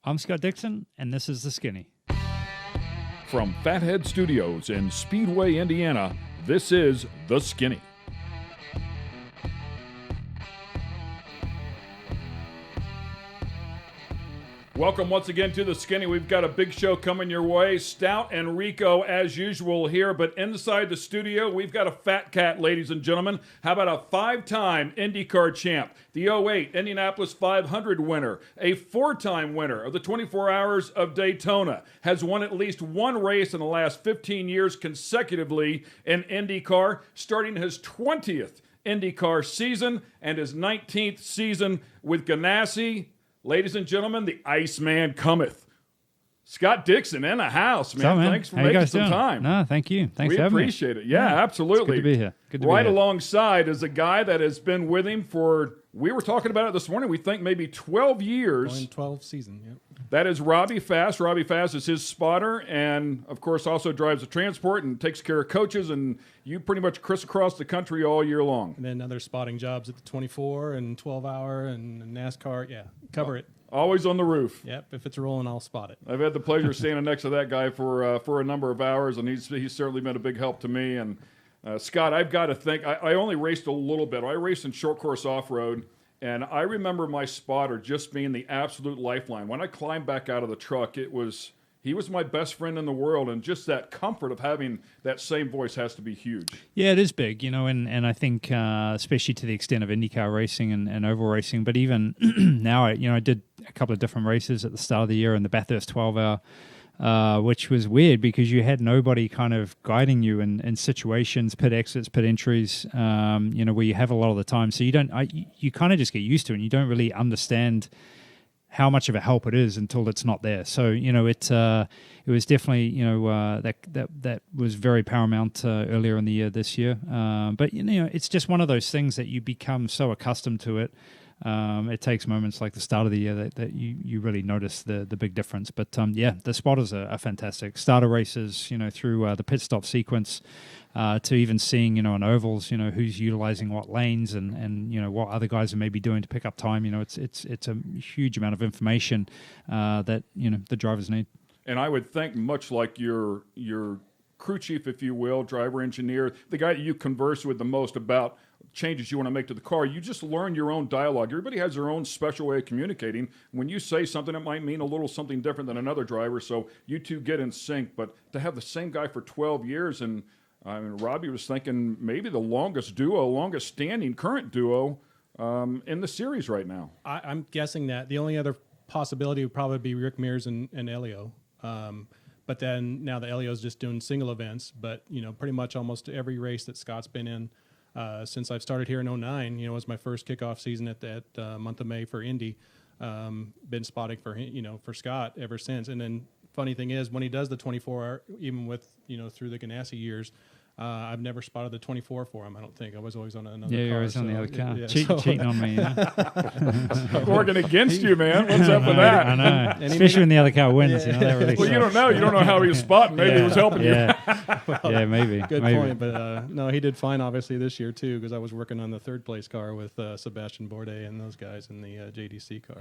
I'm Scott Dixon, and this is The Skinny. From Fathead Studios in Speedway, Indiana, this is The Skinny. Welcome once again to The Skinny. We've got a big show coming your way. Stout and Rico, as usual, here. But inside the studio, we've got a fat cat, ladies and gentlemen. How about a five-time IndyCar champ, the 08 Indianapolis 500 winner, a four-time winner of the 24 Hours of Daytona, has won at least one race in the last 15 years consecutively in IndyCar, starting his 20th IndyCar season and his 19th season with Ganassi. Ladies and gentlemen, the Iceman cometh. Scott Dixon in the house, man. Man? Thanks for How you making guys some doing? time. No, thank you. Thanks We for having me. appreciate it. Yeah, absolutely. It's good to be here. Good to right be here. alongside is a guy that has been with him for, we were talking about it this morning, we think maybe 12 years. Going 12 season, yep. That is Robbie Fast. Robbie Fast is his spotter and, of course, also drives the transport and takes care of coaches, and you pretty much crisscross the country all year long. And then other spotting jobs at the 24 and 12-hour and NASCAR. Yeah, cover it. Always on the roof. Yep, if it's rolling, I'll spot it. I've had the pleasure of standing next to that guy for a number of hours, and he's certainly been a big help to me. And Scott, I've got to think, I only raced a little bit. I raced in short course off-road, and I remember my spotter just being the absolute lifeline. When I climbed back out of the truck, he was my best friend in the world, and just that comfort of having that same voice has to be huge. Yeah, it is big, and I think especially to the extent of IndyCar racing and oval racing, but even now, I did a couple of different races at the start of the year in the Bathurst 12-hour, which was weird because you had nobody kind of guiding you in situations, pit exits, pit entries, where you have a lot of the time. So you kind of just get used to it, and you don't really understand how much of a help it is until it's not there. So it was definitely that was very paramount earlier in the year this year. But it's just one of those things that you become so accustomed to it. It takes moments like the start of the year that you really notice the big difference. But the spotters are fantastic. Starter races, through the pit stop sequence, to even seeing, in ovals, who's utilizing what lanes and what other guys are maybe doing to pick up time. It's a huge amount of information that the drivers need. And I would think, much like your crew chief, if you will, driver engineer, the guy that you converse with the most about changes you want to make to the car, you just learn your own dialogue. Everybody has their own special way of communicating. When you say something, it might mean a little something different than another driver, so you two get in sync. But to have the same guy for 12 years, and Robbie was thinking maybe the longest standing current duo in the series right now. I'm guessing that the only other possibility would probably be Rick Mears and Elio. But then now the Elio's just doing single events, but pretty much almost every race that Scott's been in since I've started here in 09, it was my first kickoff season at that month of May for Indy. Been spotting for for Scott ever since. And then funny thing is, when he does the 24-hour, even with through the Ganassi years, I've never spotted the 24 for him. I don't think I was always on another car. Yeah, you're always on the other car. Cheating on me. Working against you, man. What's up with that? I know. Especially when the other car wins. That really well, sucks. you don't know. You don't know how he was spotting. Maybe he was helping you. Yeah, maybe. Good point. But no, he did fine, obviously, this year, too, because I was working on the third place car with Sebastian Bourdais and those guys in the JDC car.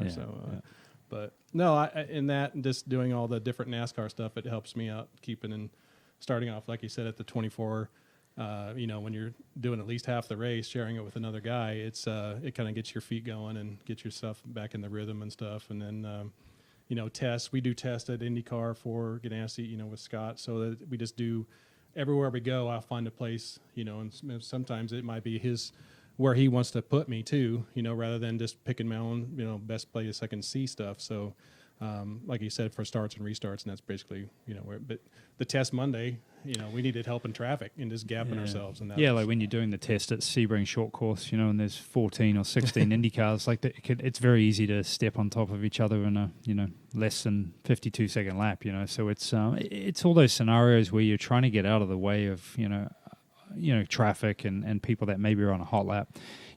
But no, in that and just doing all the different NASCAR stuff, it helps me out keeping and starting off, like you said, at the 24, when you're doing at least half the race, sharing it with another guy, it kind of gets your feet going and gets yourself back in the rhythm and stuff. And then, tests. We do tests at IndyCar for Ganassi, with Scott, so that we just do everywhere we go. I'll find a place, and sometimes it might be where he wants to put me too, rather than just picking my own, best place I can see stuff. So, like you said, for starts and restarts, and that's basically, but the test Monday, we needed help in traffic and just gapping ourselves. And that like when you're doing the test at Sebring short course, and there's 14 or 16 Indy cars, like it's very easy to step on top of each other in a, less than 52-second lap, so it's all those scenarios where you're trying to get out of the way of, traffic and people that maybe are on a hot lap.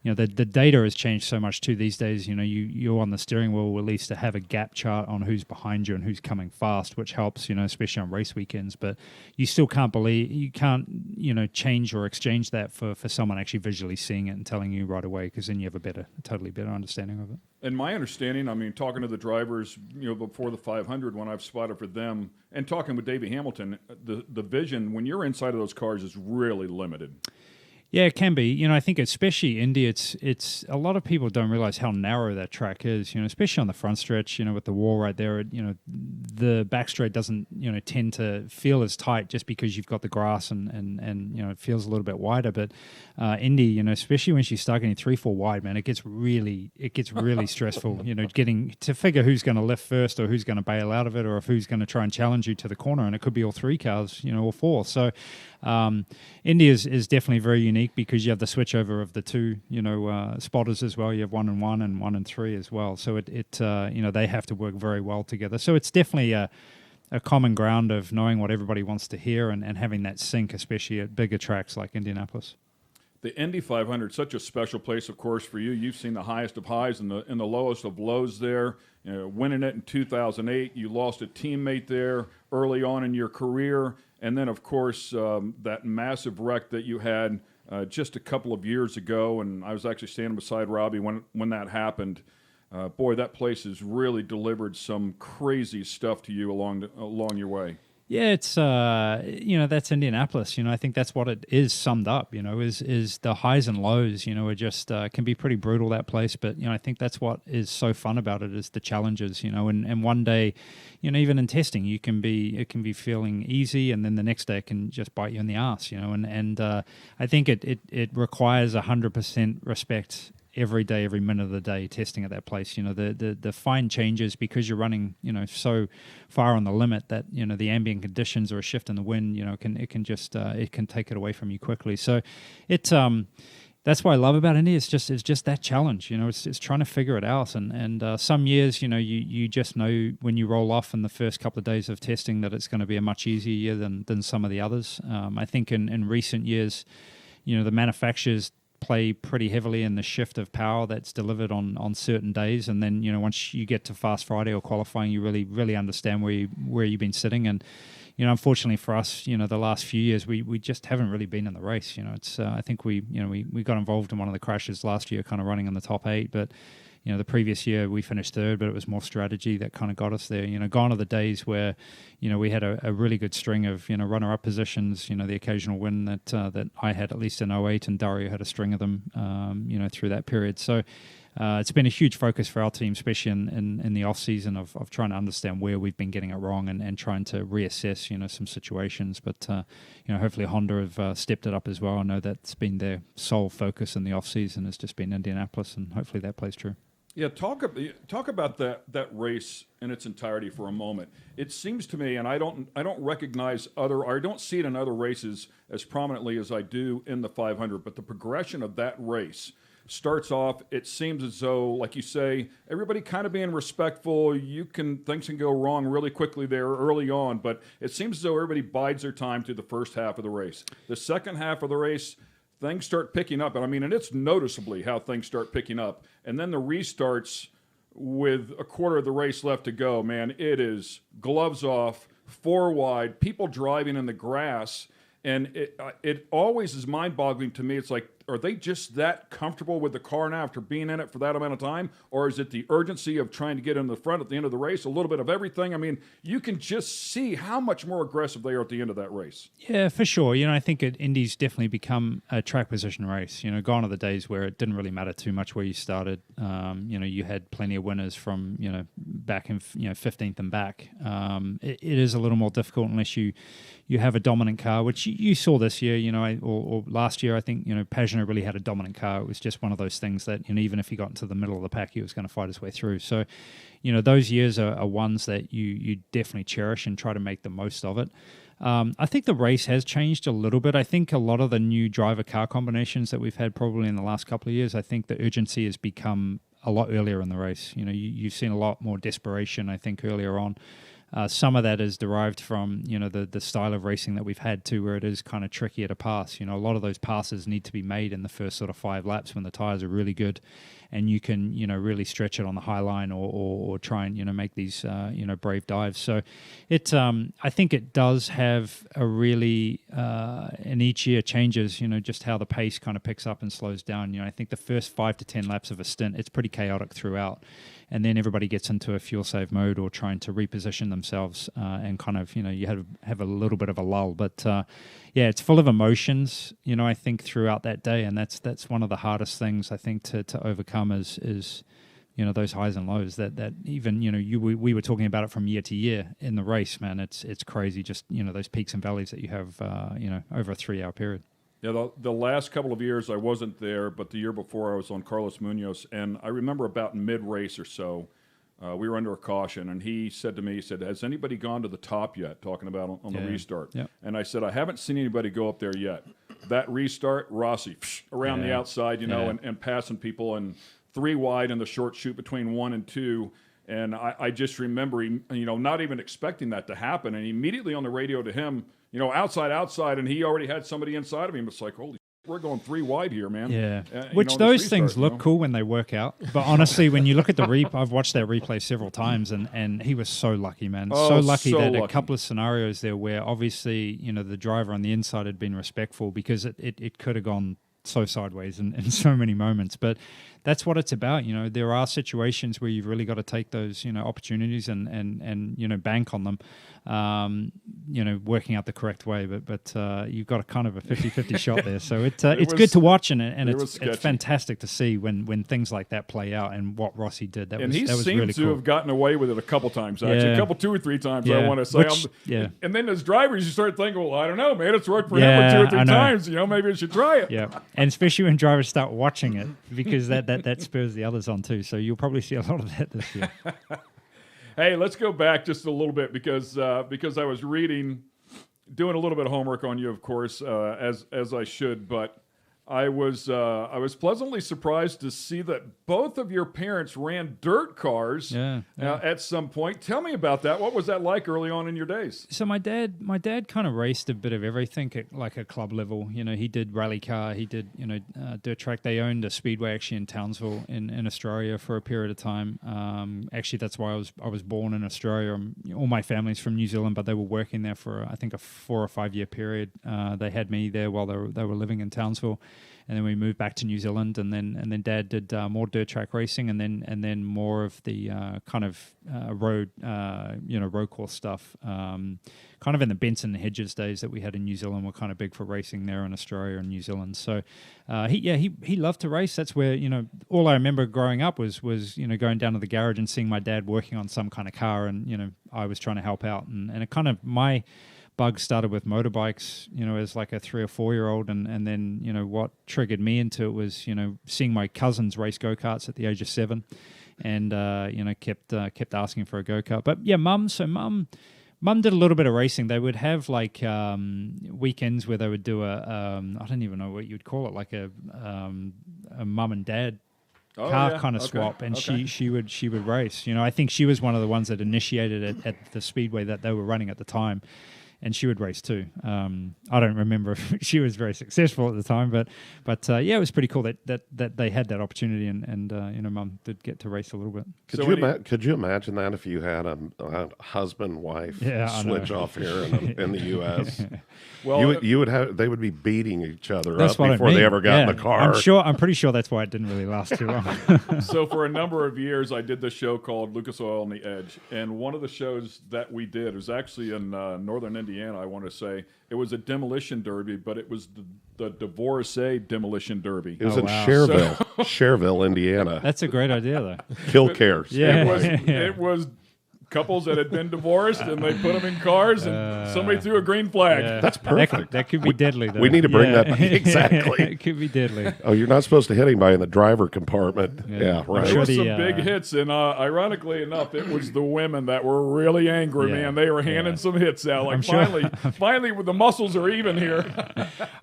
the data has changed so much too these days. You're on the steering wheel at least to have a gap chart on who's behind you and who's coming fast, which helps, especially on race weekends. But you still can't change or exchange that for someone actually visually seeing it and telling you right away, because then you have a totally better understanding of it. And my understanding, talking to the drivers, before the 500 when I've spotted for them, and talking with Davey Hamilton, the vision when you're inside of those cars is really limited. Yeah, it can be. I think especially Indy, it's a lot of people don't realize how narrow that track is. Especially on the front stretch. With the wall right there. The back straight doesn't tend to feel as tight just because you've got the grass and it feels a little bit wider. But Indy, especially when you start getting 3-4 wide, man, it gets really stressful. Getting to figure who's going to lift first or who's going to bail out of it, or if who's going to try and challenge you to the corner, and it could be all three cars, or four. So Indy is definitely very unique because you have the switchover of the two, spotters as well. You have 1 and 1 and 1 and 3 as well. So they have to work very well together. So it's definitely a common ground of knowing what everybody wants to hear and having that sync, especially at bigger tracks like Indianapolis. The Indy 500, such a special place, of course, for you. You've seen the highest of highs and the lowest of lows there. Winning it in 2008, you lost a teammate there early on in your career. And then, of course, that massive wreck that you had just a couple of years ago, and I was actually standing beside Robbie when that happened. Boy, that place has really delivered some crazy stuff to you along your way. Yeah, it's that's Indianapolis. I think that's what it is summed up. Is the highs and lows. Are just can be pretty brutal, that place. But I think that's what is so fun about it, is the challenges. And one day, even in testing, it can be feeling easy, and then the next day it can just bite you in the ass. And I think it requires 100% respect every day, every minute of the day, testing at that place. The fine changes, because you're running, so far on the limit that, the ambient conditions or a shift in the wind, it can take it away from you quickly. So that's what I love about Indy. It's just that challenge, it's trying to figure it out. And some years, you just know when you roll off in the first couple of days of testing that it's going to be a much easier year than some of the others. I think in recent years, the manufacturers play pretty heavily in the shift of power that's delivered on certain days, and then once you get to Fast Friday or qualifying, you really understand where you've been sitting. And unfortunately for us, the last few years we just haven't really been in the race. It's I think we got involved in one of the crashes last year, kind of running in the top 8, but the previous year we finished third, but it was more strategy that kind of got us there. Gone are the days where, we had a really good string of, runner-up positions, the occasional win that I had, at least in 08, and Dario had a string of them, through that period. So it's been a huge focus for our team, especially in the off-season of trying to understand where we've been getting it wrong and trying to reassess, some situations. But, hopefully Honda have stepped it up as well. I know that's been their sole focus in the off-season, has just been Indianapolis, and hopefully that plays true. Yeah, talk about that race in its entirety for a moment. It seems to me, and I don't recognize I don't see it in other races as prominently as I do in the 500, but the progression of that race starts off, it seems as though, like you say, everybody kind of being respectful. Things can go wrong really quickly there early on, but it seems as though everybody bides their time through the first half of the race. The second half of the race, things start picking up, and it's noticeably how things start picking up. And then the restarts with a quarter of the race left to go, man, it is gloves off, 4 wide, people driving in the grass, and it always is mind-boggling to me. It's like, are they just that comfortable with the car now after being in it for that amount of time? Or is it the urgency of trying to get in the front at the end of the race? A little bit of everything. You can just see how much more aggressive they are at the end of that race. Yeah, for sure. I think Indy's definitely become a track position race. Gone are the days where it didn't really matter too much where you started. You had plenty of winners from, back in, 15th and back. It is a little more difficult unless you have a dominant car, which you saw this year, or last year. I think, Pagano really had a dominant car. It was just one of those things that, even if he got into the middle of the pack, he was going to fight his way through. So, those years are ones that you definitely cherish and try to make the most of it. I think the race has changed a little bit. I think a lot of the new driver car combinations that we've had probably in the last couple of years, I think the urgency has become a lot earlier in the race. You've seen a lot more desperation, I think, earlier on. some of that is derived from, the style of racing that we've had too, where it is kind of trickier to pass. A lot of those passes need to be made in the first sort of 5 laps when the tires are really good, and you can, really stretch it on the high line or try and, make these, brave dives. So I think it does have a really, and each year changes, just how the pace kind of picks up and slows down. I think the first 5 to 10 laps of a stint, it's pretty chaotic throughout. And then everybody gets into a fuel save mode or trying to reposition themselves and kind of, you have a little bit of a lull. But it's full of emotions, I think throughout that day. And that's one of the hardest things I think to overcome is those highs and lows that even, we were talking about it from year to year in the race, man. It's crazy. Just, those peaks and valleys that you have, over a 3-hour period. Yeah, the last couple of years I wasn't there, but the year before I was on Carlos Munoz, and I remember about mid-race or so, we were under a caution, and he said to me, has anybody gone to the top yet, talking about on the restart? Yep. And I said, I haven't seen anybody go up there yet. That restart, Rossi, around the outside, and passing people, and 3 wide in the short chute between 1 and 2. And I just remember, not even expecting that to happen, and immediately on the radio to him, outside, and he already had somebody inside of him. It's like, holy shit, we're going 3 wide here, man. Yeah. Which those things look cool when they work out. But honestly, when you look at the I've watched that replay several times, and he was so lucky, man. So lucky that a couple of scenarios there where obviously, the driver on the inside had been respectful, because it could have gone so sideways in so many moments. But that's what it's about. There are situations where you've really got to take those, opportunities and bank on them, working out the correct way. But you've got a kind of a 50-50 shot there. So it's good to watch, and it's fantastic to see when things like that play out, and what Rossi did. That was really cool. And he seems to have gotten away with it a couple times, actually. A couple, 2 or 3 times, I want to say. And then as drivers, you start thinking, well, I don't know, man, it's worked for him 2 or 3 times. Maybe I should try it. Yeah, and especially when drivers start watching it, because that spurs the others on too. So you'll probably see a lot of that this year. Hey, let's go back just a little bit, because I was doing a little bit of homework on you, of course, as I should, but I was pleasantly surprised to see that both of your parents ran dirt cars at some point. Tell me about that. What was that like early on in your days? So my dad kind of raced a bit of everything at like a club level. He did rally car, he did dirt track. They owned a speedway actually in Townsville in Australia for a period of time. Actually, that's why I was born in Australia. All my family's from New Zealand, but they were working there for I think a 4 or 5 year period. They had me there while they were living in Townsville. And then we moved back to New Zealand, and then Dad did more dirt track racing, and then more of the kind of road course stuff. Kind of in the Benson and Hedges days that we had in New Zealand, were kind of big for racing there in Australia and New Zealand. So he loved to race. That's where all I remember growing up was going down to the garage and seeing my dad working on some kind of car, and I was trying to help out, and it kind of my bug started with motorbikes, as like a 3 or 4 year old, and then what triggered me into it was seeing my cousins race go-karts at the age of 7, and kept asking for a go-kart. But yeah, mum did a little bit of racing. They would have like weekends where they would do I don't even know what you'd call it, like a mum and dad car kind of swap, and she would race. I think she was one of the ones that initiated it at the speedway that they were running at the time. And she would race too. I don't remember if she was very successful at the time, but it was pretty cool that they had that opportunity, and Mum did get to race a little bit. Could you imagine that if you had a husband-wife switch off here in the U.S.? Well, you would have. They would be beating each other up before they ever got in the car. I'm pretty sure that's why it didn't really last too long. So for a number of years, I did this show called Lucas Oil on the Edge, and one of the shows that we did was actually in northern Indiana. I want to say it was a demolition derby, but it was the divorcee demolition derby. It was in Cherville, Cherville, Indiana. That's a great idea, though. Kill cares. Yeah, it was couples that had been divorced, and they put them in cars, and somebody threw a green flag. Yeah. That's perfect. That could be deadly, though. We need to bring that back. Exactly. It could be deadly. Oh, you're not supposed to hit anybody in the driver compartment. Yeah, right. There were some big hits, and ironically enough, it was the women that were really angry, man. They were handing some hits out. Like, finally, the muscles are even here.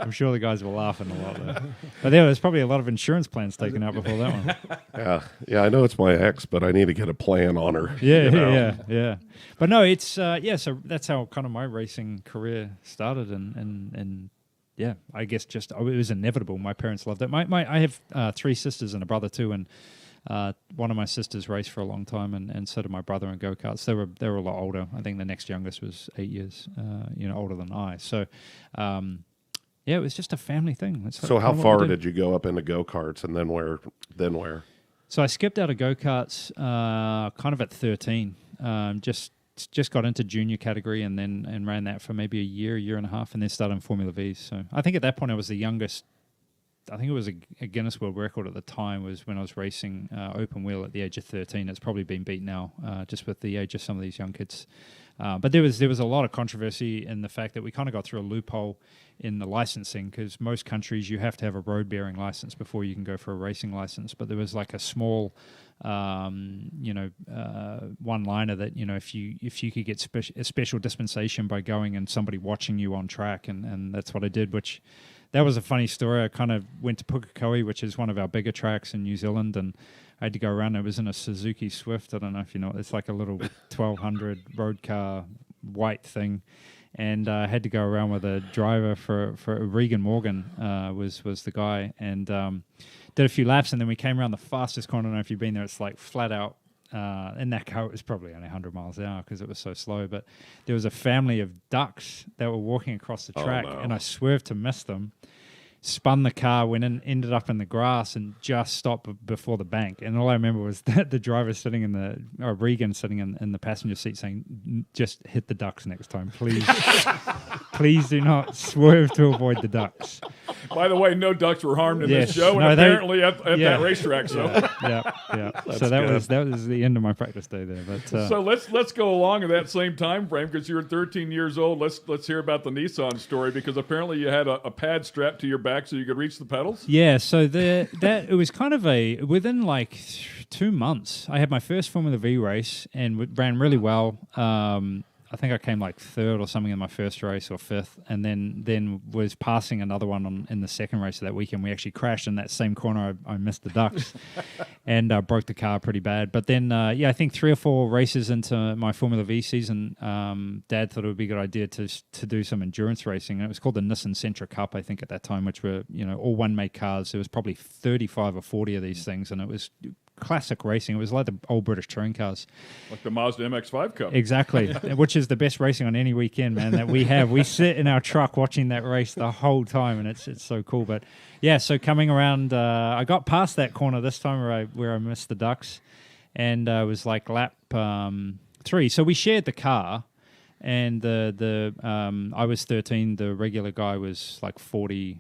I'm sure the guys were laughing a lot, though. But there was probably a lot of insurance plans taken out before that one. Yeah, I know it's my ex, but I need to get a plan on her. Yeah. Yeah. But no, it's so that's how kind of my racing career started, and yeah, I guess it was inevitable. My parents loved it. I have 3 sisters and a brother too, and one of my sisters raced for a long time, and so did my brother in go-karts. They were a lot older. I think the next youngest was 8 years older than I. So it was just a family thing. So how far did you go up into go-karts, and then where? So I skipped out of go-karts kind of at 13. Just got into junior category and ran that for maybe a year and a half, and then started in Formula V. So I think at that point I was the youngest. I think it was a Guinness World Record at the time, was when I was racing open wheel at the age of 13. It's probably been beat now, just with the age of some of these young kids. But there was a lot of controversy in the fact that we kind of got through a loophole in the licensing, because most countries you have to have a road bearing license before you can go for a racing license. But there was like a small, one-liner that if you could get a special dispensation by going and somebody watching you on track, and that's what I did. Which that was a funny story. I kind of went to Pukekohe, which is one of our bigger tracks in New Zealand, and I had to go around. It was in a Suzuki Swift. I don't know if you know. It's like a little 1200 road car, white thing. And I had to go around with a driver for Regan Morgan was the guy, and did a few laps, and then we came around the fastest corner. I don't know if you've been there. It's like flat out. In that car, it was probably only 100 miles an hour because it was so slow. But there was a family of ducks that were walking across the track, and I swerved to miss them. Spun the car, went in, ended up in the grass, and just stopped before the bank. And all I remember was that the driver sitting Regan sitting in the passenger seat saying, "Just hit the ducks next time, please." Please do not swerve to avoid the ducks. By the way, no ducks were harmed in this show, and apparently at that racetrack. So so that was the end of my practice day there. But so let's go along in that same time frame, because you were 13 years old. Let's hear about the Nissan story, because apparently you had a pad strapped to your back so you could reach the pedals. Yeah, so it was kind of within like 2 months, I had my first Formula V race and ran really well. I think I came like 3rd or something in my first race, or 5th, and then was passing another one in the second race of that weekend. We actually crashed in that same corner. I missed the ducks and broke the car pretty bad. But then, I think 3 or 4 races into my Formula V season, Dad thought it would be a good idea to do some endurance racing. And it was called the Nissan Sentra Cup, I think, at that time, which were all one-make cars. There was probably 35 or 40 of these things, and it was classic racing. It was like the old British touring cars, like the Mazda MX-5 Cup. Exactly, which is the best racing on any weekend, man, that we have. We sit in our truck watching that race the whole time, and it's so cool. But yeah, so coming around, I got past that corner this time where I missed the ducks, and it was like lap 3. So we shared the car, and I was 13. The regular guy was like 40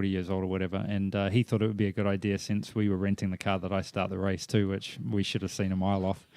years old or whatever, and he thought it would be a good idea, since we were renting the car, that I start the race too, which we should have seen a mile off.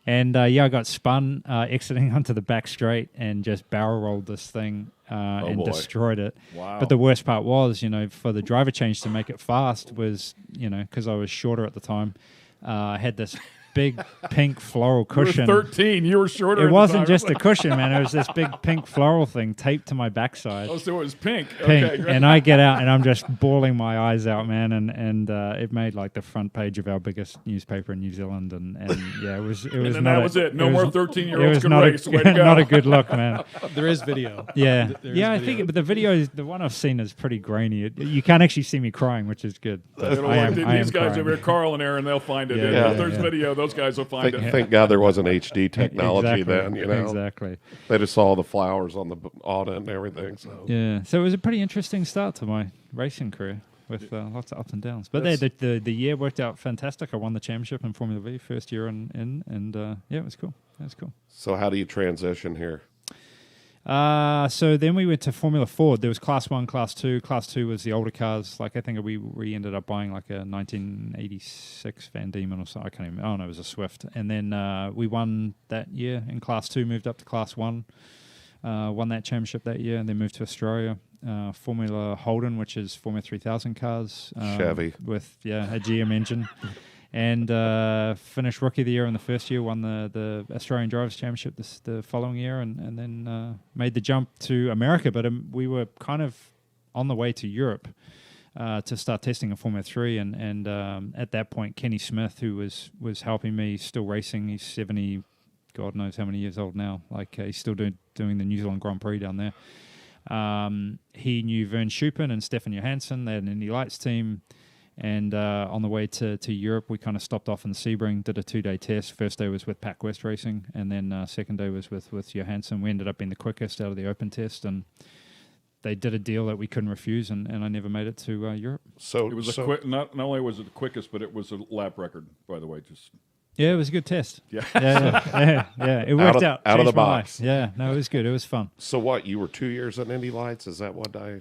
And I got spun exiting onto the back straight and just barrel rolled this thing and destroyed it. Wow. But the worst part was, for the driver change to make it fast was, because I was shorter at the time, I had this big pink floral cushion. You were 13. You were shorter. It wasn't just a cushion, man. It was this big pink floral thing taped to my backside. Oh, so it was pink. Okay. And I get out and I'm just bawling my eyes out, man. And it made like the front page of our biggest newspaper in New Zealand. And yeah, it was. And then that was it. No more 13-year-olds could race. Not a good look, man. There is video. Yeah, I think the video, the one I've seen, is pretty grainy. You can't actually see me crying, which is good. These guys over here, Carl and Aaron, they'll find it. If there's video, those guys will find it. Thank God there wasn't HD technology then, Exactly. They just saw the flowers on the audit and everything. So so it was a pretty interesting start to my racing career with lots of ups and downs. But the year worked out fantastic. I won the championship in Formula V first year and it was cool. It was cool. So how do you transition here? So then we went to Formula Ford. There was Class 1, Class 2. Class 2 was the older cars. Like I think we ended up buying like a 1986 Van Diemen or something. I can't even. Oh no, it was a Swift. And then we won that year in Class 2. Moved up to Class 1. Won that championship that year, and then moved to Australia. Formula Holden, which is Formula 3000 cars. Chevy with a GM engine. And finished Rookie of the Year in the first year, won the Australian Drivers' Championship the following year, and then made the jump to America. But we were kind of on the way to Europe to start testing in Formula 3. And at that point, Kenny Smith, who was helping me, still racing, he's God knows how many years old now. Like he's still doing the New Zealand Grand Prix down there. He knew Vern Schuppen and Stefan Johansson. They had an Indy Lights team. And on the way to Europe, we kind of stopped off in Sebring, did a 2-day test. First day was with Pac West Racing, and then second day was with Johansson. We ended up being the quickest out of the open test, and they did a deal that we couldn't refuse, and I never made it to Europe. So it was not only was it the quickest, but it was a lap record, by the way. Yeah, it was a good test. Yeah. Yeah. It worked out. Out of the box. Yeah, no, it was good. It was fun. So what, you were 2 years at Indy Lights? Is that what I...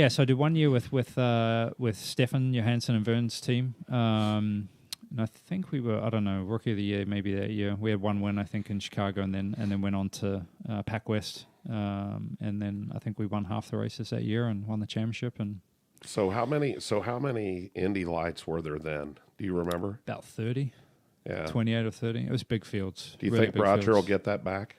So I did 1 year with Stefan Johansson and Vern's team. And I think we were, I don't know, Rookie of the Year maybe that year. We had one win, I think, in Chicago, and then went on to Pac West. And then I think we won half the races that year and won the championship. And So how many Indy Lights were there then? Do you remember? About 30. Yeah. 28 or 30. It was big fields. Do you really think Roger will get that back?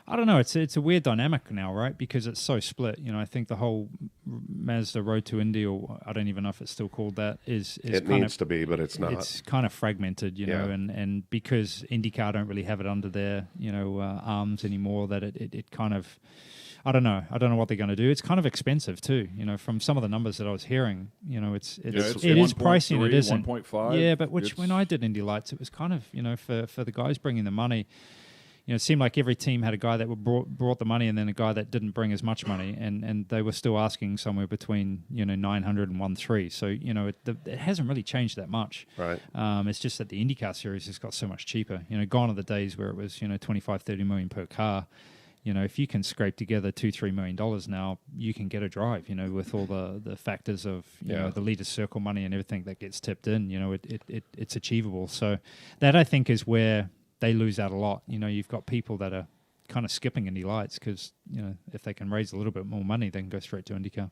I don't know. It's a weird dynamic now, right? Because it's so split. You know, I think the whole Mazda Road to Indy, or I don't even know if it's still called that, is it needs to be, but it's not. It's kind of fragmented, you know, and because IndyCar don't really have it under their arms anymore, that it kind of. I don't know what they're going to do. It's kind of expensive too, you know, from some of the numbers that I was hearing. You know, it is pricey and it isn't. 1.5. Yeah, but when I did Indy Lights, it was kind of, you know, for the guys bringing the money, you know, it seemed like every team had a guy that brought the money and then a guy that didn't bring as much money, and they were still asking somewhere between, you know, 900 and 1.3. So, you know, it hasn't really changed that much. Right. It's just that the IndyCar series has got so much cheaper. You know, gone are the days where it was, you know, 25, 30 million per car. You know, if you can scrape together $2-3 million now, you can get a drive. You know, with all the factors of you know the leaders circle money and everything that gets tipped in. You know, it's achievable. So that I think is where they lose out a lot. You know, you've got people that are kind of skipping Indy Lights because you know if they can raise a little bit more money, they can go straight to IndyCar.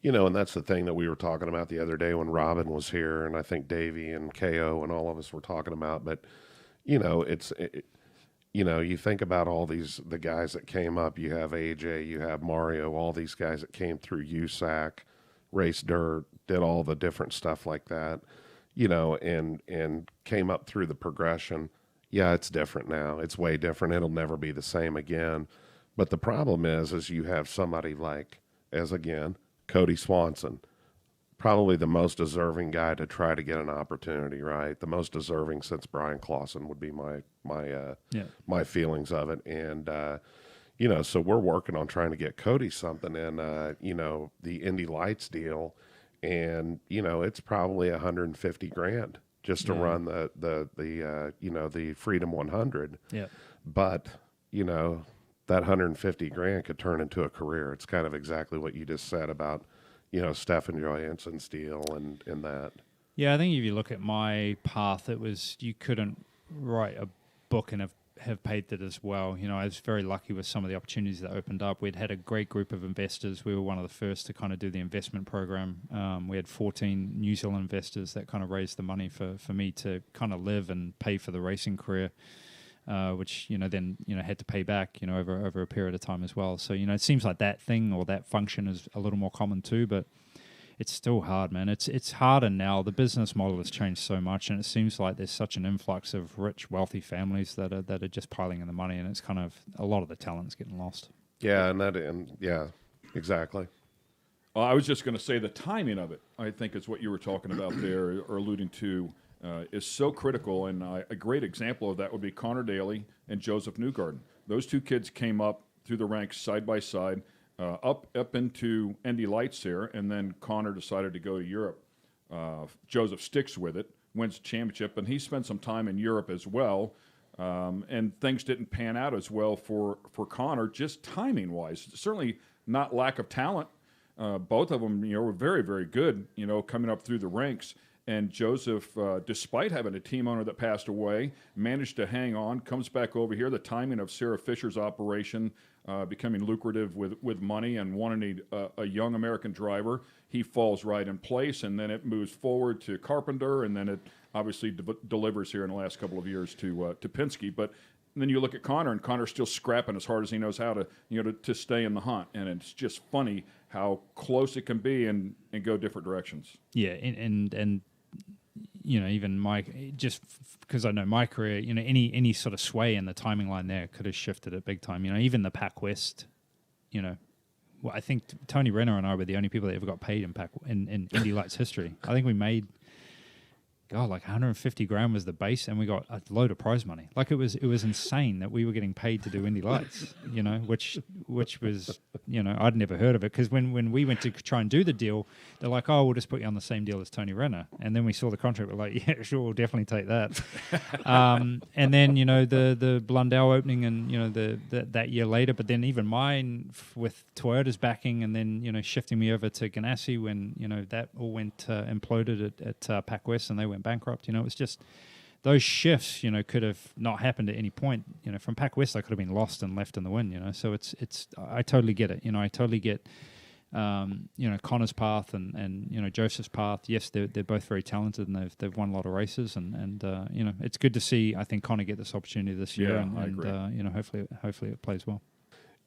You know, and that's the thing that we were talking about the other day when Robin was here, and I think Davey and KO and all of us were talking about. But you know, you know, you think about all the guys that came up. You have AJ, you have Mario, all these guys that came through USAC, raced dirt, did all the different stuff like that, you know, and came up through the progression. Yeah, it's different now. It's way different. It'll never be the same again. But the problem is you have somebody like, as again, Cody Swanson, probably the most deserving guy to try to get an opportunity, right? The most deserving since Brian Clausen would be my feelings of it. And, you know, so we're working on trying to get Cody something in, you know, the Indy Lights deal. And, you know, it's probably $150,000 just to run the you know, the Freedom 100. Yeah. But, you know, that $150,000 could turn into a career. It's kind of exactly what you just said about, you know, Stefan Johansson's deal and that. Yeah, I think if you look at my path, it was you couldn't write a book and have paid that as well. You know, I was very lucky with some of the opportunities that opened up. We'd had a great group of investors. We were one of the first to kind of do the investment program. We had 14 New Zealand investors that kind of raised the money for me to kind of live and pay for the racing career. Which, you know, then, you know, had to pay back, you know, over a period of time as well. So, you know, it seems like that thing or that function is a little more common too, but it's still hard, man. It's harder now. The business model has changed so much, and it seems like there's such an influx of rich, wealthy families that are just piling in the money, and it's kind of a lot of the talent's getting lost. Yeah, yeah, exactly. I was just going to say the timing of it, I think, is what you were talking about there or alluding to. Is so critical, and a great example of that would be Connor Daly and Joseph Newgarden. Those two kids came up through the ranks side by side, up into Indy Lights here, and then Connor decided to go to Europe. Joseph sticks with it, wins the championship, and he spent some time in Europe as well, and things didn't pan out as well for Connor, just timing-wise. Certainly not lack of talent. Both of them, you know, were very, very good, you know, coming up through the ranks. And Joseph, despite having a team owner that passed away, managed to hang on, comes back over here. The timing of Sarah Fisher's operation becoming lucrative with money and wanting a young American driver, he falls right in place, and then it moves forward to Carpenter, and then it obviously delivers here in the last couple of years to Penske. But then you look at Connor, and Connor's still scrapping as hard as he knows how to, you know, to stay in the hunt. And it's just funny how close it can be and go different directions. Yeah, and even my, just because I know my career, any sort of sway in the timing line there could have shifted it big time. Even the Pac West, well, I think Tony Renner and I were the only people that ever got paid in Indy Lights history. I think we made, like 150 grand was the base, and we got a load of prize money. Like it was insane that we were getting paid to do Indy Lights, which was, I'd never heard of it, because when we went to try and do the deal, they're like, oh, we'll just put you on the same deal as Tony Renner. And then we saw the contract, we're like, yeah, sure, we'll definitely take that. And then, the Blundell opening and, that year later, but then even mine with Toyota's backing, and then, shifting me over to Ganassi when, that all went imploded at Pac West and they went bankrupt. It was just those shifts, could have not happened at any point. From Pac West, I could have been lost and left in the wind. So it's I totally get it. I totally get Connor's path and Joseph's path. Yes, they're both very talented, and they've won a lot of races, and it's good to see, I think, Connor get this opportunity this year, I agree. Hopefully it plays well.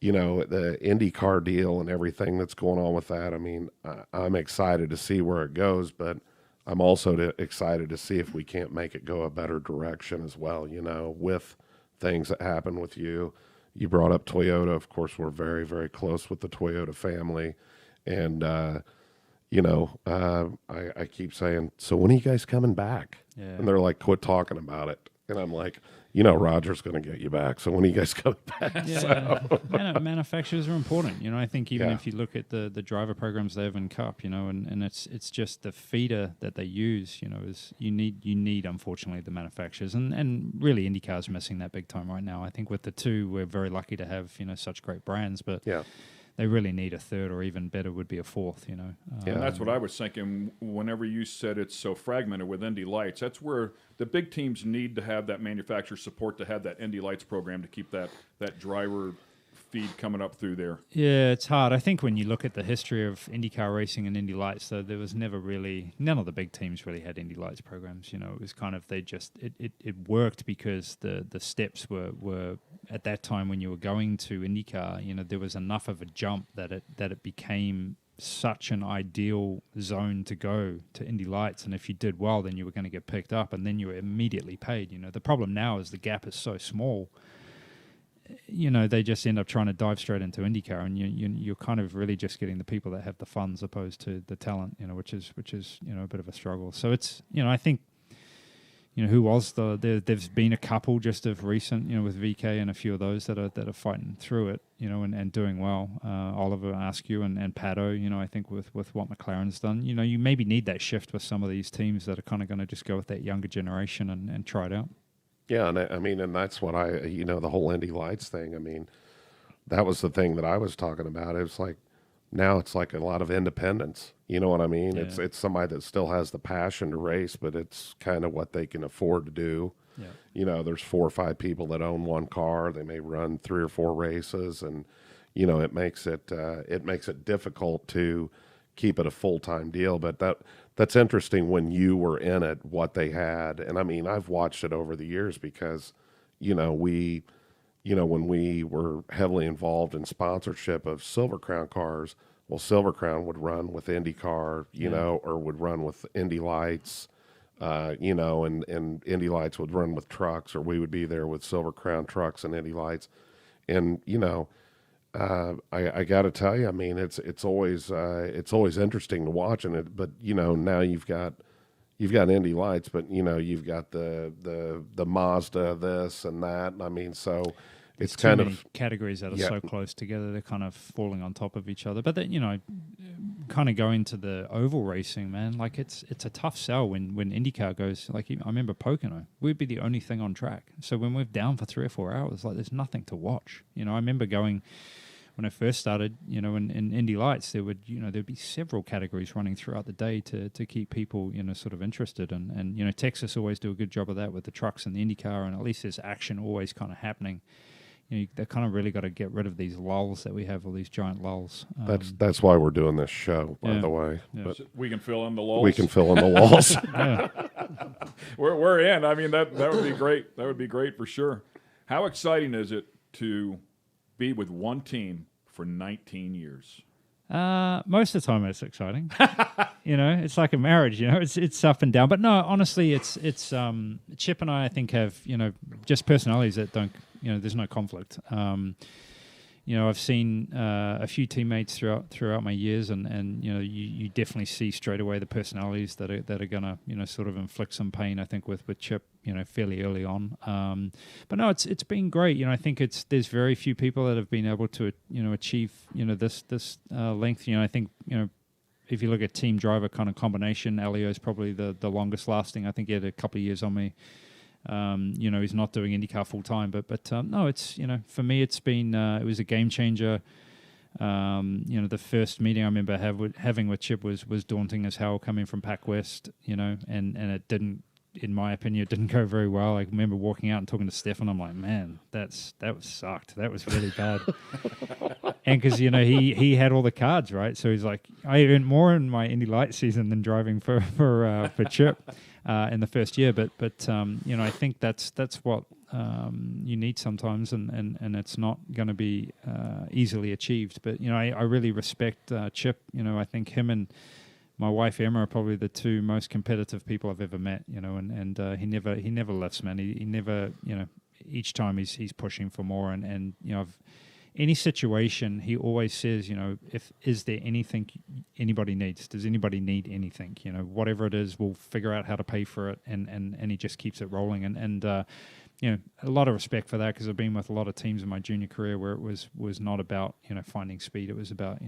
The IndyCar deal and everything that's going on with that. I mean, I'm excited to see where it goes, but I'm also excited to see if we can't make it go a better direction as well, with things that happen with you. You brought up Toyota. Of course, we're very, very close with the Toyota family. And, I keep saying, so when are you guys coming back? Yeah. And they're like, quit talking about it. And I'm like, Roger's going to get you back. So when are you guys coming back? Yeah, manufacturers are important. I think even if you look at the driver programs they have in Cup, and it's just the feeder that they use. Is you need unfortunately the manufacturers, and really IndyCar's missing that big time right now. I think with the two, we're very lucky to have such great brands, but they really need a third, or even better would be a fourth. And that's what I was thinking whenever you said it's so fragmented with Indy Lights. That's where the big teams need to have that manufacturer support to have that Indy Lights program to keep that driver feed coming up through there. Yeah, it's hard. I think when you look at the history of IndyCar racing and Indy Lights, though, there was never really, none of the big teams really had Indy Lights programs. It was kind of, it worked because the steps were at that time when you were going to IndyCar, there was enough of a jump that it became such an ideal zone to go to Indy Lights, and if you did well, then you were going to get picked up, and then you were immediately paid. The problem now is the gap is so small. They just end up trying to dive straight into IndyCar, and you're kind of really just getting the people that have the funds opposed to the talent, which is a bit of a struggle. So it's, I think, who was there's been a couple just of recent, with VK and a few of those that are fighting through it, and doing well. Oliver Askew and Pato, I think with what McLaren's done, you maybe need that shift with some of these teams that are kind of going to just go with that younger generation and try it out. Yeah, and that's what the whole Indy Lights thing. That was the thing that I was talking about. It's like, now it's like a lot of independence. You know what I mean? Yeah. It's somebody that still has the passion to race, but it's kind of what they can afford to do. Yeah. There's 4 or 5 people that own one car. They may run 3 or 4 races, and it makes it difficult to keep it a full-time deal. But that's interesting when you were in it, what they had. And I've watched it over the years because, when we were heavily involved in sponsorship of Silver Crown cars, well, Silver Crown would run with IndyCar, or would run with Indy Lights, and Indy Lights would run with trucks, or we would be there with Silver Crown trucks and Indy Lights. And, I got to tell you, it's always interesting to watch it, but now you've got Indy Lights, but you've got the Mazda this and that. So it's too kind many of categories that are so close together, they're kind of falling on top of each other. But then kind of going to the oval racing, man, like it's a tough sell when IndyCar goes. Like I remember Pocono, we'd be the only thing on track. So when we're down for 3 or 4 hours, like there's nothing to watch. I remember going. When I first started, in Indy Lights, there'd be several categories running throughout the day to keep people, sort of interested. And Texas always do a good job of that with the trucks and the IndyCar, and at least there's action always kind of happening. They kind of really got to get rid of these lulls that we have, all these giant lulls. That's why we're doing this show, by the way. Yeah. But so we can fill in the lulls. we can fill in the walls. We're in. That would be great. That would be great for sure. How exciting is it to be with one team for 19 years? Most of the time it's exciting. It's like a marriage, it's up and down. But no, honestly, it's Chip and I think have, just personalities that don't, there's no conflict. I've seen a few teammates throughout my years, and you definitely see straight away the personalities that are gonna sort of inflict some pain. I think with Chip, fairly early on. But no, it's been great. I think there's very few people that have been able to achieve this length. I think if you look at team driver kind of combination, Elio's probably the longest lasting. I think he had a couple of years on me. He's not doing IndyCar full time, but no, it's for me it's been it was a game changer. The first meeting I remember having with Chip was daunting as hell, coming from Pac West, and it didn't, in my opinion, it didn't go very well. I remember walking out and talking to Stefan. I'm like, man, that was sucked. That was really bad. And because he had all the cards, right? So he's like, I earned more in my Indy Light season than driving for Chip in the first year. But I think that's what you need sometimes, and it's not going to be easily achieved. But I really respect Chip. I think him and my wife Emma are probably the two most competitive people I've ever met. And he never lifts, man. He never, each time he's pushing for more, and any situation, he always says, is there anything anybody needs? Does anybody need anything? Whatever it is, we'll figure out how to pay for it, and he just keeps it rolling. And a lot of respect for that, because I've been with a lot of teams in my junior career where it was not about finding speed. It was about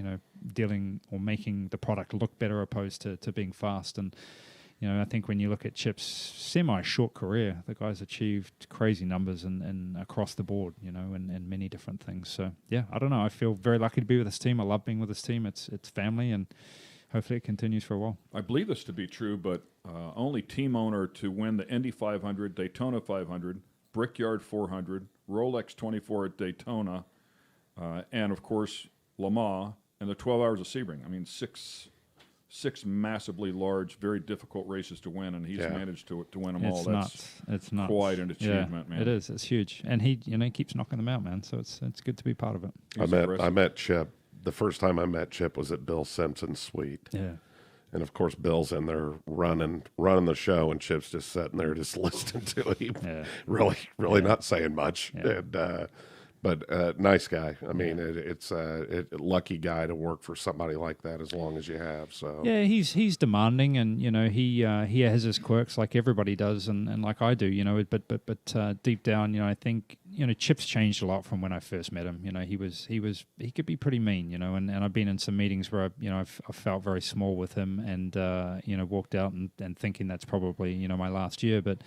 dealing or making the product look better opposed to being fast. And I think when you look at Chip's semi-short career, the guy's achieved crazy numbers and across the board, and many different things. So, yeah, I don't know. I feel very lucky to be with this team. I love being with this team. It's family, and hopefully it continues for a while. I believe this to be true, but only team owner to win the Indy 500, Daytona 500, Brickyard 400, Rolex 24 at Daytona, and, of course, Le Mans, and the 12 Hours of Sebring. I mean, six massively large, very difficult races to win, and he's managed to win them all. It's nuts. Quite an achievement, man. It is. It's huge, and he keeps knocking them out, man. So it's good to be part of it. I met Chip. The first time I met Chip was at Bill Simpson's suite. Yeah. And of course, Bill's in there running the show, and Chip's just sitting there, just listening to him. Yeah. Really not saying much. Yeah. And, but nice guy. I mean, it's a lucky guy to work for somebody like that as long as you have. So yeah, he's demanding, and he has his quirks like everybody does, and like I do. But deep down, I think Chip's changed a lot from when I first met him. He could be pretty mean, and I've been in some meetings where I've felt very small with him, and walked out and thinking that's probably my last year, but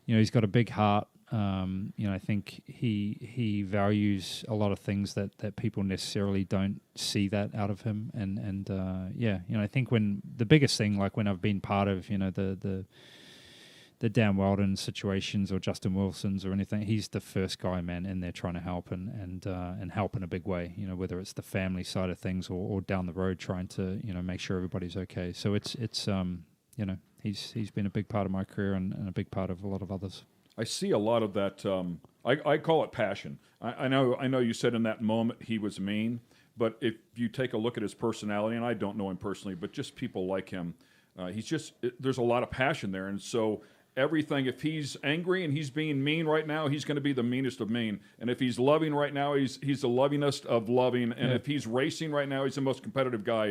he's got a big heart. I think he values a lot of things that people necessarily don't see that out of him, and I think when the biggest thing, like when I've been part of the Dan Weldon situations or Justin Wilson's or anything, he's the first guy, man, in there trying to help and help in a big way. Whether it's the family side of things or down the road trying to make sure everybody's okay. So it's he's been a big part of my career and a big part of a lot of others. I see a lot of that. I call it passion. I know you said in that moment he was mean, but if you take a look at his personality, and I don't know him personally, but just people like him, there's a lot of passion there. And so everything, if he's angry and he's being mean right now, he's going to be the meanest of mean. And if he's loving right now, he's the lovingest of loving. And if he's racing right now, he's the most competitive guy.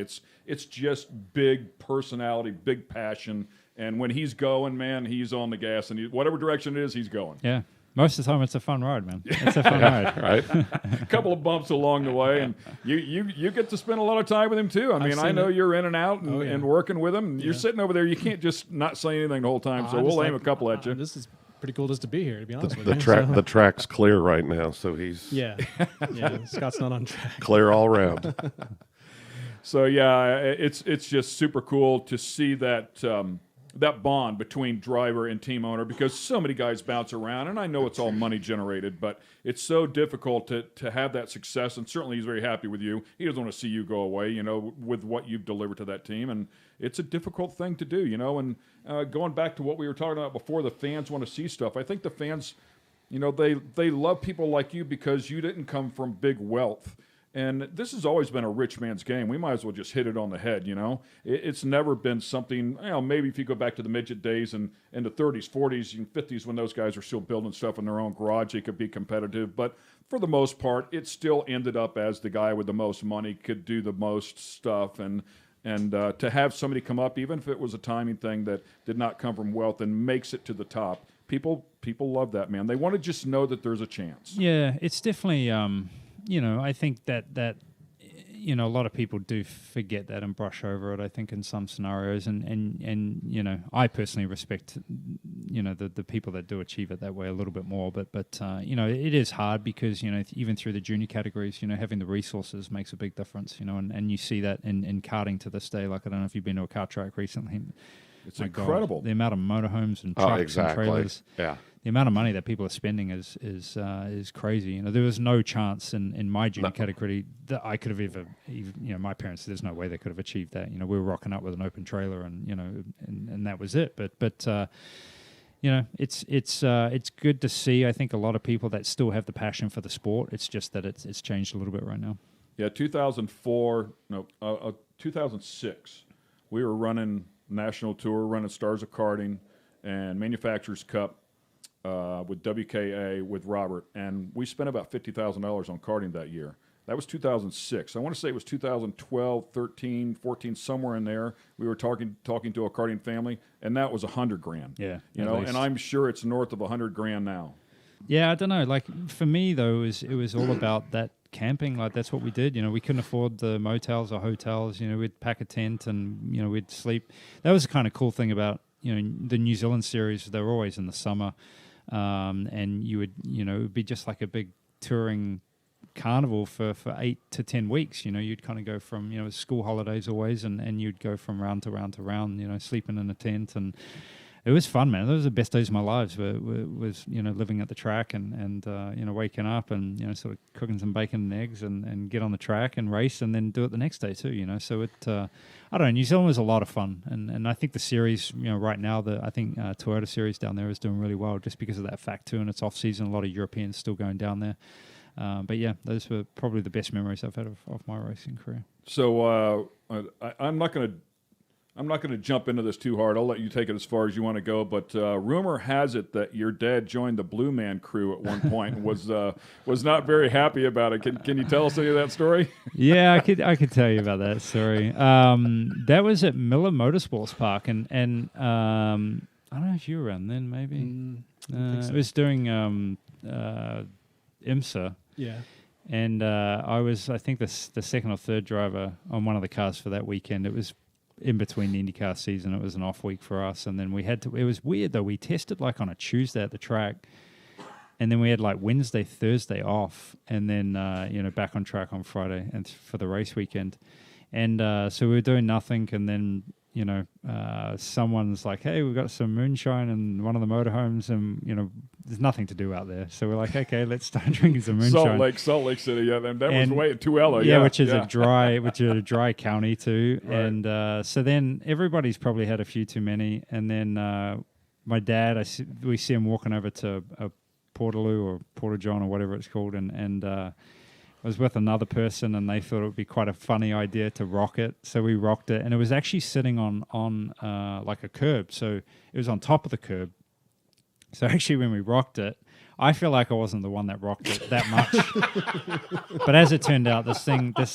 It's just big personality, big passion. And when he's going, man, he's on the gas, and whatever direction it is, he's going. Yeah. Most of the time, it's a fun ride, man. It's a fun ride. Right? A couple of bumps along the way, and you get to spend a lot of time with him, too. I mean, I know you're in and out and working with him. You're sitting over there. You can't just not say anything the whole time, so we'll aim a couple at you. This is pretty cool just to be here, to be honest with you. The track's clear right now, so he's... Yeah, Scott's not on track. Clear all around. So, yeah, it's just super cool to see that... that bond between driver and team owner, because so many guys bounce around, and I know it's all money generated, but it's so difficult to have that success, and certainly he's very happy with you. He doesn't want to see you go away, with what you've delivered to that team, and it's a difficult thing to do, and going back to what we were talking about before, the fans want to see stuff. I think the fans, they love people like you because you didn't come from big wealth. And this has always been a rich man's game. We might as well just hit it on the head, you know. It's never been something, you know, maybe if you go back to the midget days and in the 30s, 40s, and 50s when those guys are still building stuff in their own garage, it could be competitive. But for the most part, it still ended up as the guy with the most money could do the most stuff. And to have somebody come up, even if it was a timing thing that did not come from wealth and makes it to the top, people love that, man. They want to just know that there's a chance. Yeah, it's definitely, you know, I think that you know, a lot of people do forget that and brush over it, I think, in some scenarios. And you know, I personally respect, you know, the people that do achieve it that way a little bit more. But you know, it is hard because, you know, even through the junior categories, you know, having the resources makes a big difference, you know, and you see that in karting to this day. Like, I don't know if you've been to a kart track recently. It's incredible. God, the amount of motorhomes and trucks and trailers. Yeah. The amount of money that people are spending is crazy. You know, there was no chance in my junior category that I could have ever, you know, my parents, there's no way they could have achieved that. You know, we were rocking up with an open trailer and, you know, and that was it. But you know, it's good to see. I think a lot of people that still have the passion for the sport. It's just that it's changed a little bit right now. Yeah, 2006, we were running national tour, running Stars of Karting and Manufacturers Cup. With WKA, with Robert, and we spent about $50,000 on karting that year. That was 2006. I want to say it was 2012, 13, 14, somewhere in there. We were talking to a karting family, and that was $100,000. Yeah, you know, and I'm sure it's north of $100,000 now. Yeah, I don't know. Like, for me though, it was all about that camping. Like, that's what we did. You know, we couldn't afford the motels or hotels. You know, we'd pack a tent and, you know, we'd sleep. That was the kind of cool thing about, you know, the New Zealand series. They were always in the summer. And you would, you know, it would be just like a big touring carnival for 8 to 10 weeks. You know, you'd kind of go from, you know, school holidays always, and you'd go from round to round to round, you know, sleeping in a tent. And it was fun, man. Those were the best days of my lives, was, you know, living at the track and you know, waking up and, you know, sort of cooking some bacon and eggs and get on the track and race and then do it the next day too, you know. So it, I don't know, New Zealand was a lot of fun. And I think the series, you know, right now, I think Toyota series down there is doing really well just because of that fact too. And it's off season. A lot of Europeans still going down there. But yeah, those were probably the best memories I've had of my racing career. So I'm not going to jump into this too hard. I'll let you take it as far as you want to go. But rumor has it that your dad joined the Blue Man crew at one point and was not very happy about it. Can you tell us any of that story? Yeah, I could tell you about that story. That was at Miller Motorsports Park, and I don't know if you were around then. Maybe so. It was during IMSA. Yeah. And I was, I think, the second or third driver on one of the cars for that weekend. It was in between the IndyCar season. It was an off week for us, and then we had to. It was weird though. We tested like on a Tuesday at the track, and then we had like Wednesday, Thursday off, and then you know, back on track on Friday and for the race weekend. And so we were doing nothing, and then, you know, someone's like, "Hey, we've got some moonshine in one of the motorhomes, and, you know, there's nothing to do out there." So we're like, "Okay, let's start drinking some moonshine." Salt Lake City, yeah. That was way at Tuella, yeah, which is a dry county too. Right. And so then everybody's probably had a few too many, and then my dad, we see him walking over to Portaloo or Portageon or whatever it's called, and I was with another person, and they thought it would be quite a funny idea to rock it. So we rocked it, and it was actually sitting on like a curb. So it was on top of the curb. So actually, when we rocked it, I feel like I wasn't the one that rocked it that much. But as it turned out, this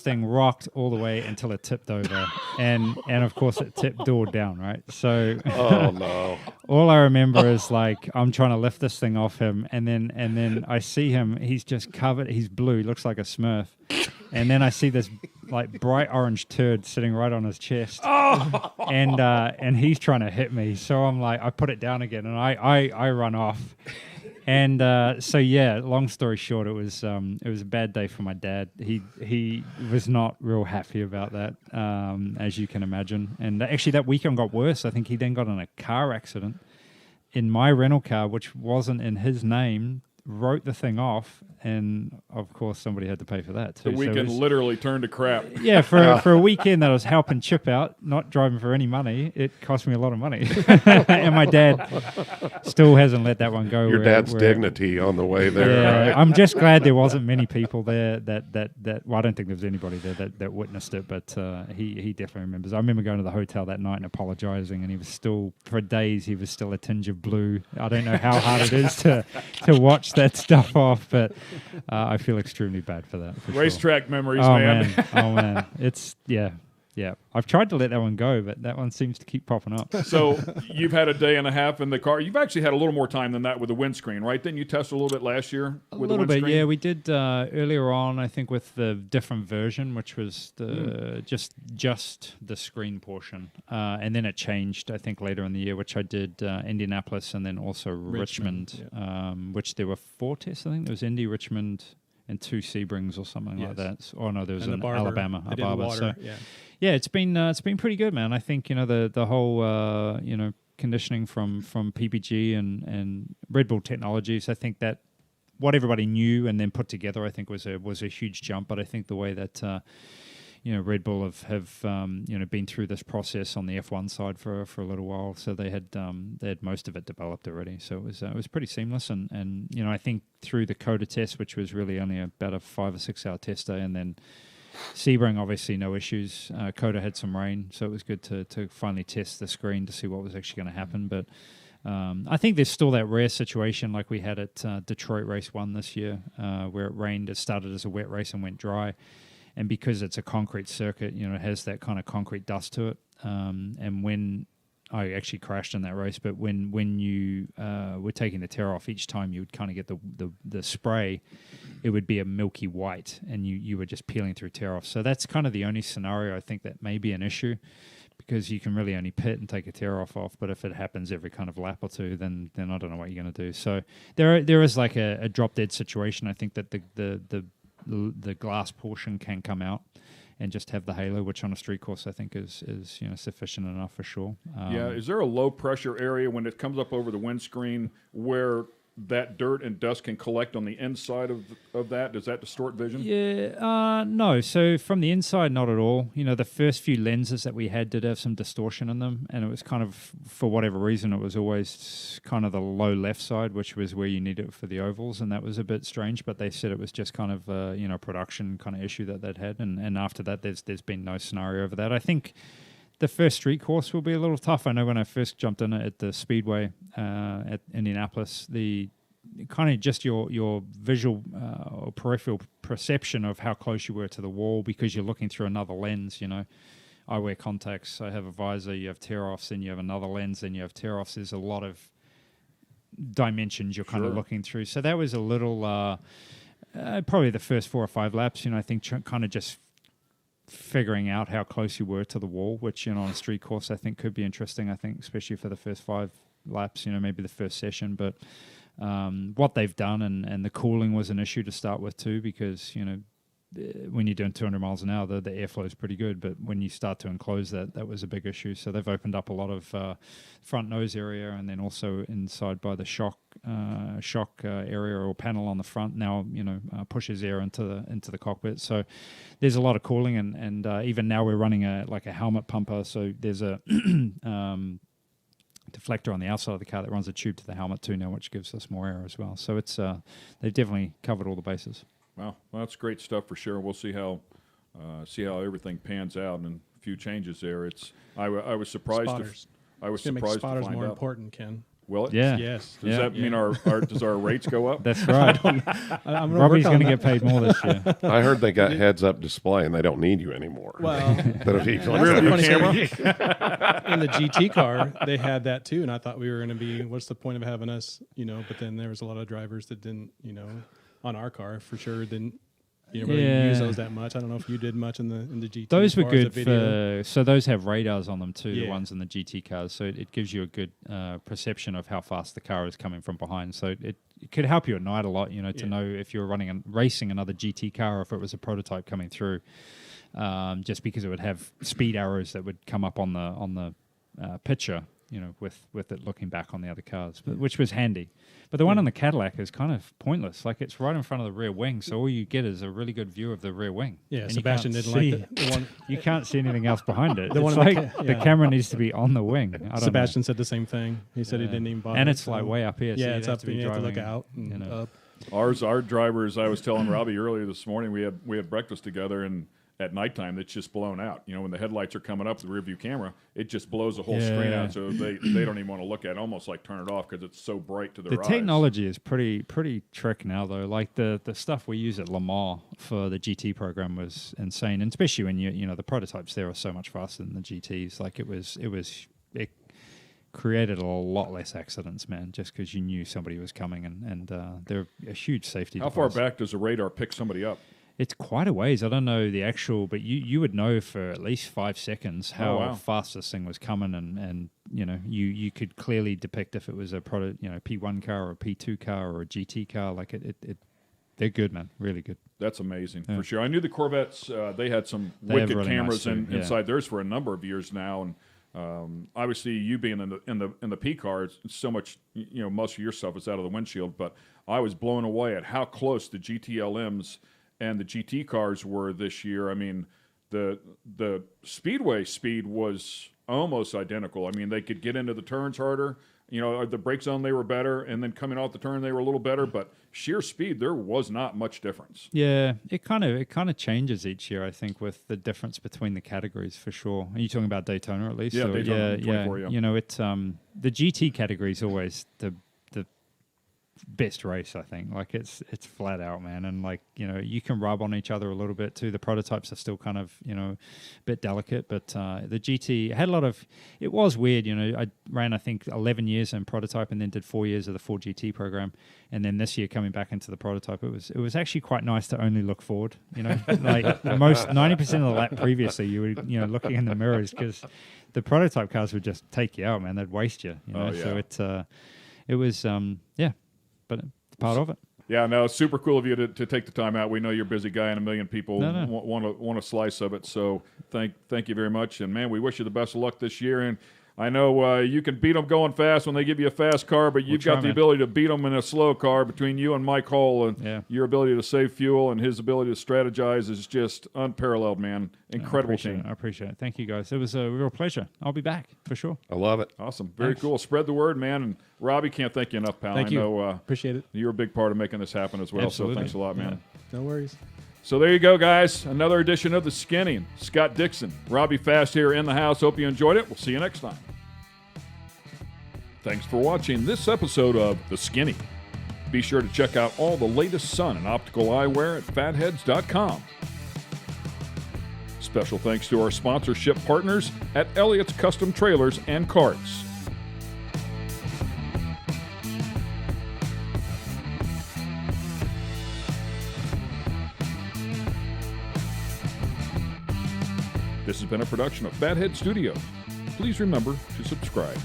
thing rocked all the way until it tipped over, and of course it tipped door down, right? So oh no! All I remember is like I'm trying to lift this thing off him, and then I see him. He's just covered. He's blue. He looks like a Smurf. And then I see this like bright orange turd sitting right on his chest, and he's trying to hit me. So I'm like, I put it down again, and I run off. And so yeah, long story short, it was a bad day for my dad. He was not real happy about that, as you can imagine. And actually, that weekend got worse. I think he then got in a car accident in my rental car, which wasn't in his name, wrote the thing off, and of course somebody had to pay for that too. The weekend literally turned to crap. Yeah, for a weekend that I was helping Chip out, not driving for any money, it cost me a lot of money. And my dad still hasn't let that one go. Your dad's dignity on the way there. Yeah, right? I'm just glad there wasn't many people there that well, I don't think there was anybody there that witnessed it, but he definitely remembers. I remember going to the hotel that night and apologizing, and he was still, for days, he was still a tinge of blue. I don't know how hard it is to watch that stuff off, but I feel extremely bad for that. For Racetrack sure. memories, Oh man. Oh man, it's yeah. I've tried to let that one go, but that one seems to keep popping up. So you've had a day and a half in the car. You've actually had a little more time than that with the windscreen, right? Didn't you test a little bit last year with the windscreen? A little bit, yeah. We did earlier on, I think, with the different version, which was the just the screen portion, and then it changed, I think, later in the year, which I did Indianapolis and then also Richmond, which there were 4 tests. I think there was Indy, Richmond, and 2 Sebrings or something like that. Oh no, there was an Alabama, a Barber. So yeah, it's been pretty good, man. I think the whole conditioning from PPG and Red Bull Technologies. I think that what everybody knew and then put together, I think was a huge jump. But I think the way that Red Bull have been through this process on the F1 side for a little while, so they had most of it developed already. So it was pretty seamless, and I think through the Coda test, which was really only about a 5 or 6 hour test day, and then Sebring, obviously no issues. Coda had some rain, so it was good to finally test the screen to see what was actually going to happen. But I think there's still that rare situation like we had at Detroit Race 1 this year, where it rained. It started as a wet race and went dry. And because it's a concrete circuit, it has that kind of concrete dust to it. And when I actually crashed in that race, but when you were taking the tear off, each time you would kind of get the spray, it would be a milky white, and you were just peeling through tear off. So that's kind of the only scenario I think that may be an issue, because you can really only pit and take a tear off. But if it happens every kind of lap or two, then I don't know what you're going to do. So there is like a drop dead situation. I think that the glass portion can come out and just have the halo, which on a street course I think is sufficient enough for sure. Is there a low pressure area when it comes up over the windscreen where that dirt and dust can collect on the inside of that? Does that distort vision? Yeah, no. So from the inside, not at all. The first few lenses that we had did have some distortion in them, and it was kind of, for whatever reason, it was always kind of the low left side, which was where you need it for the ovals, and that was a bit strange, but they said it was just kind of a production kind of issue that they'd had, and after that there's been no scenario over that. I think the first street course will be a little tough. I know when I first jumped in it at the Speedway at Indianapolis, the kind of just your visual or peripheral perception of how close you were to the wall, because you're looking through another lens. I wear contacts, I have a visor, you have tear-offs, then you have another lens, then you have tear-offs. There's a lot of dimensions you're kind of looking through. So that was a little, probably the first 4 or 5 laps, I think kind of just figuring out how close you were to the wall, which on a street course I think could be interesting. I think especially for the first 5 laps, maybe the first session. But what they've done, and the cooling was an issue to start with too, because when you're doing 200 miles an hour, the airflow is pretty good, but when you start to enclose that was a big issue. So they've opened up a lot of front nose area, and then also inside by the shock area or panel on the front now, pushes air into the cockpit. So there's a lot of cooling, and even now we're running a helmet pumper. So there's a deflector on the outside of the car that runs a tube to the helmet too now, which gives us more air as well. So it's they've definitely covered all the bases. Wow, well, that's great stuff for sure. We'll see how everything pans out, and a few changes there. I was surprised. I was surprised to spotters find more out. important, Ken. Will it? Yeah. Yes. Does that mean does our rates go up? That's right. Robbie's going to get paid more this year. I heard they got heads-up display and they don't need you anymore. Well, That'll be that's the funny camera? thing. In the GT car, they had that too, and I thought we were going to be, what's the point of having us, But then there was a lot of drivers that didn't, on our car for sure didn't. Really use those that much. I don't know if you did much in the GT. Those were good for. So those have radars on them too. Yeah. The ones in the GT cars. So it gives you a good perception of how fast the car is coming from behind. So it could help you at night a lot. To know if you're racing another GT car, or if it was a prototype coming through. Just because it would have speed arrows that would come up on the picture. with it looking back on the other cars, which was handy. But the one on the Cadillac is kind of pointless. Like, it's right in front of the rear wing, so all you get is a really good view of the rear wing. Yeah, and Sebastian didn't like the one. You can't see anything else behind it. The It's one like the the camera needs to be on the wing. I don't Sebastian said the same thing. He said he didn't even bother. And it's like way up here. So Yeah, you'd it's have up. to be You have to look driving, out and up. Our drivers, I was telling Robbie earlier this morning, we had breakfast together, and at nighttime it's just blown out. When the headlights are coming up, the rear view camera, it just blows the whole screen out, so they don't even want to look at it, almost like turn it off because it's so bright to their eyes. The technology is pretty trick now, though. Like the stuff we use at Lamar for the GT program was insane, and especially when the prototypes there are so much faster than the GTs. Like it created a lot less accidents, man, just because you knew somebody was coming, and they're a huge safety How device. far back does the radar pick somebody up? It's quite a ways. I don't know the actual, but you would know for at least 5 seconds how fast this thing was coming, and you could clearly depict if it was a P1 car or a P2 car or a GT car. Like they're good, man, really good. That's amazing for sure. I knew the Corvettes. They had some They have wicked really cameras nice too, inside theirs for a number of years now, and obviously you being in the P car, it's so much. Most of your stuff is out of the windshield, but I was blown away at how close the GTLMs and the GT cars were this year. I mean, the speedway speed was almost identical. I mean, they could get into the turns harder. The brake zone, they were better, and then coming off the turn, they were a little better. But sheer speed, there was not much difference. Yeah, it kind of changes each year, I think, with the difference between the categories for sure. Are you talking about Daytona at least? Yeah, Daytona 24, yeah. It's the GT category is always the best race, I think. Like it's flat out, man, and you can rub on each other a little bit too. The prototypes are still kind of a bit delicate, but the GT had a lot of. It was weird, I ran I think 11 years in prototype and then did 4 years of the full GT program, and then this year coming back into the prototype, it was actually quite nice to only look forward. Like most 90% of the lap previously, you were looking in the mirrors because the prototype cars would just take you out, man. They'd waste you. So it was but it's part of it. Yeah, no, it's super cool of you to take the time out. We know you're a busy guy, and a million people want a slice of it. So thank you very much, and man, we wish you the best of luck this year. And I know you can beat them going fast when they give you a fast car, but you've got the ability to beat them in a slow car. Between you and Mike Hull, and your ability to save fuel and his ability to strategize is just unparalleled, man. Incredible team. I appreciate it. Thank you, guys. It was a real pleasure. I'll be back for sure. I love it. Awesome. Very cool. Spread the word, man. And Robbie, can't thank you enough, pal. Thank you. I know, appreciate it. You're a big part of making this happen as well. Absolutely. So thanks a lot, man. No worries. So there you go, guys. Another edition of The Skinny. Scott Dixon, Robbie Fast here in the house. Hope you enjoyed it. We'll see you next time. Thanks for watching this episode of The Skinny. Be sure to check out all the latest sun and optical eyewear at fatheads.com. Special thanks to our sponsorship partners at Elliott's Custom Trailers and Carts. This has been a production of Fathead Studios. Please remember to subscribe.